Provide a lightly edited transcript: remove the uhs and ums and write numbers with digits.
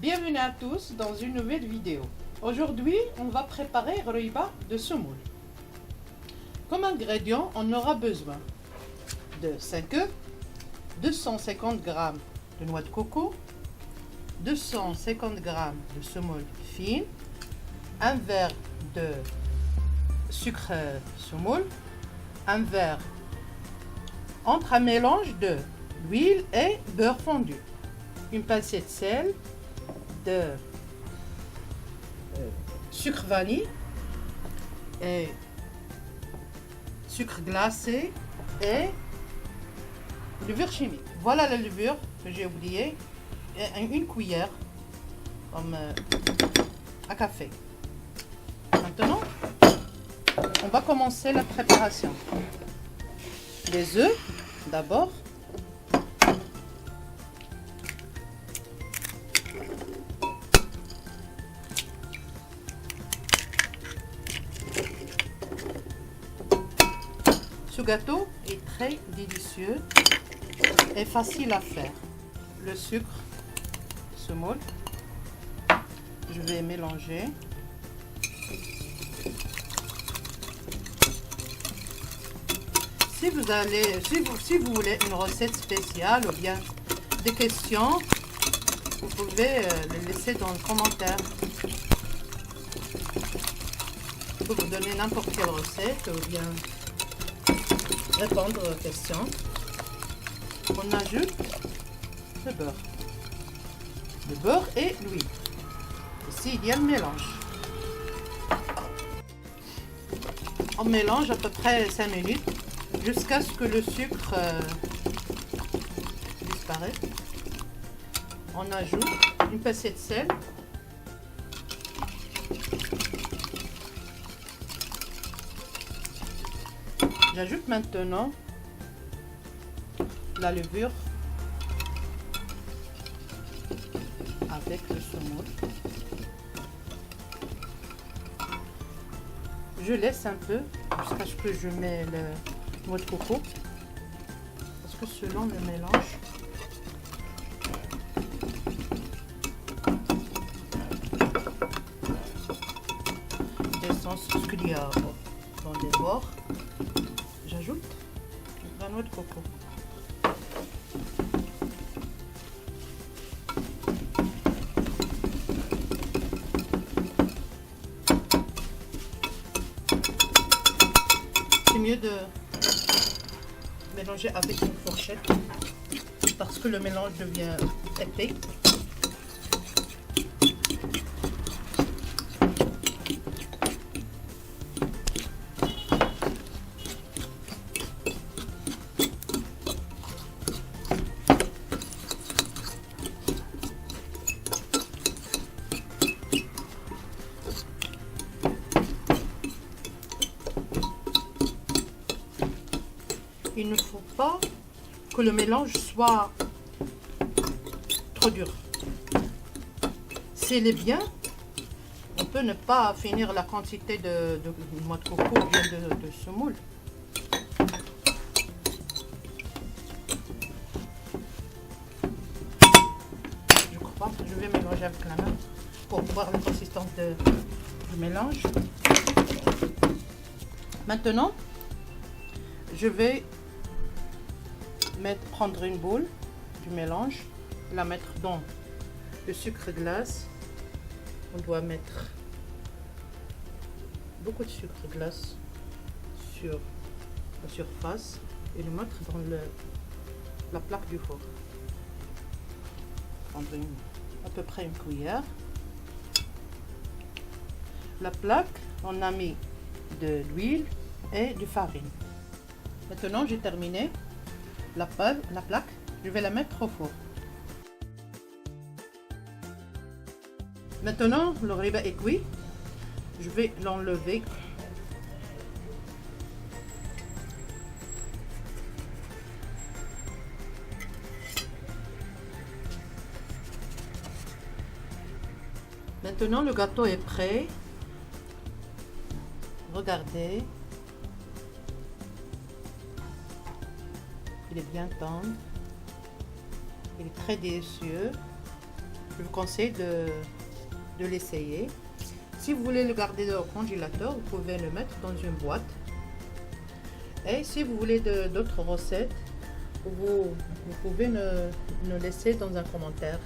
Bienvenue à tous dans une nouvelle vidéo. Aujourd'hui, on va préparer riba de semoule. Comme ingrédient, on aura besoin de 5 œufs, 250 g de noix de coco, 250 g de semoule fine, un verre de sucre semoule, un verre entre un mélange de l'huile et beurre fondu, une pincée de sel, de sucre vanille et sucre glacé et levure chimique. Voilà la levure que j'ai oublié, et une cuillère comme à café. Maintenant, on va commencer la préparation. Les œufs d'abord. Ce gâteau est très délicieux et facile à faire. Le sucre semoule, je vais mélanger. Si vous voulez une recette spéciale ou bien des questions, vous pouvez les laisser dans les commentaires. Je peux vous donner n'importe quelle recette ou bien répondre aux questions. On ajoute le beurre et l'huile. Ici, il y a le mélange. On mélange à peu près 5 minutes jusqu'à ce que le sucre disparaisse. On ajoute une pincée de sel. J'ajoute maintenant la levure avec le semoule. Je laisse un peu jusqu'à ce que je mets le noix de coco, parce que selon le mélange, l'essence, ce qu'il y a dans les bords, j'ajoute la noix de coco. C'est mieux de mélanger avec une fourchette parce que le mélange devient épais. Il ne faut pas que le mélange soit trop dur. S'il est bien, on peut ne pas finir la quantité de noix de coco ou bien de semoule. Je crois que je vais mélanger avec la main pour voir la consistance du mélange. Maintenant, je vais prendre une boule du mélange, la mettre dans le sucre glace. On doit mettre beaucoup de sucre glace sur la surface et le mettre dans la plaque du four. Prendre à peu près une cuillère. La plaque, on a mis de l'huile et du farine. Maintenant, j'ai terminé la plaque, je vais la mettre au four. Maintenant, le riba est cuit. Je vais l'enlever. Maintenant, le gâteau est prêt. Regardez. Il est bien tendre. Il est très délicieux. je vous conseille de l'essayer. Si vous voulez le garder au congélateur, vous pouvez le mettre dans une boîte. Et si vous voulez d'autres recettes, vous pouvez nous laisser dans un commentaire.